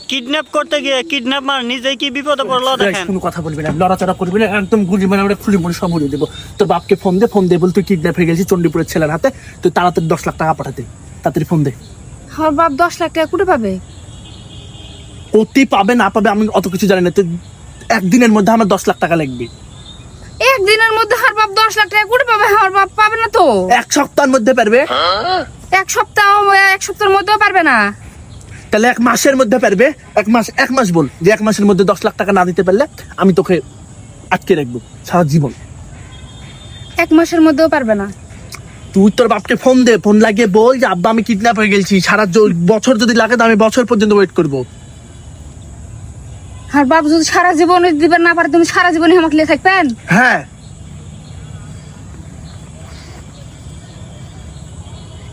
Kidnap করতে গিয়ে kidnapper নিজেই কি বিপদে পড়লো দেখেন। কোনো কথা বলবি না, লড়াচড়া করবি না, একদম গুলি মানে আমরা খুলি মুড়ি সব উড়িয়ে দেবো। তোর বাপকে ফোন দে বল তুই কিডন্যাপ হয়ে গেছিস চণ্ডীপুরের ছেলের হাতে, তুই তাড়াতাড়ি 10 লাখ টাকা পাঠাতে, তাড়াতাড়ি ফোন দে। আমার বাপ 10 লাখ টাকা কোটে পাবে? অতি পাবে না পাবে আমি অত কিছু জানি না, তুই একদিনের মধ্যে আমার 10 লাখ টাকা লাগবে। একদিনের মধ্যে আমার বাপ 10 লাখ টাকা কোটে পাবে? আমার বাপ পাবে না তো। 1 সপ্তাহের মধ্যে পারবে। 1 সপ্তাহের মধ্যেও পারবে না। তাহলে 1 মাসের মধ্যে পারবে। 1 মাস বল যে 1 মাসের মধ্যে 10 লাখ টাকা না দিতে পারলে আমি তোকে আটকে রাখবো সারা জীবন। 1 মাসের মধ্যেও পারবে না? তুই তোর বাপকে ফোন দে, ফোন লাগিয়ে বল যে আব্বা আমি কিডন্যাপ হয়ে গেছি, সারা বছর যদি লাগে তো আমি বছর পর্যন্ত ওয়েট করবো। আর বাপ যদি সারা জীবন দিবেন না পারে, তুমি সারা জীবন আমাকে লিয়ে থাকবেন? হ্যাঁ।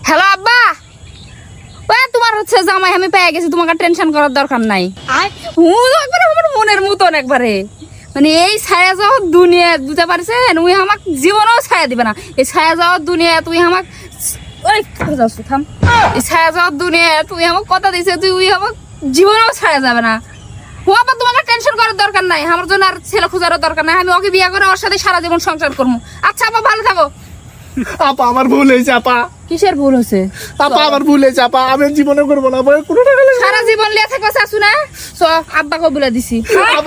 হ্যালো আব্বা, ওই তোমার হচ্ছে জামাই আমি পেয়ে গেছি, তোমাকে টেনশন করার দরকার নাই। একবারে আমার মনের মতন একবারে, মানে এই ছায়া যাওয়ার দুনিয়া বুঝতে পারছেন, ওই আমাক জীবনেও ছায়া দিবে না। এই ছায়া যাওয়ার দুনিয়া তুই আমাক, ওই যাচ্ছ থাম, এই ছায়া যাওয়ার দুনিয়া তুই আমাকে কথা দিছে, তুই ওই আমাক জীবনেও ছায়া যাবে না। ও আব্বা তোমাকে টেনশন করার দরকার নাই, আমার জন্য আর ছেলে খোঁজারও দরকার নাই, আমি ওকে বিয়ে করে ওর সাথে সারা জীবন সংসার করবো। আচ্ছা আপা ভালো থাকো। আপা আমার ভুল হয়েছে আপা। কিসের ভুল হয়েছে? আপা আমার ভুল হয়েছে আপা, আমি জীবনে করবো না কোনো টাকা। সারা জীবন লিয়ে থাকো শাশু না, আব্বাকে বলে দিছি।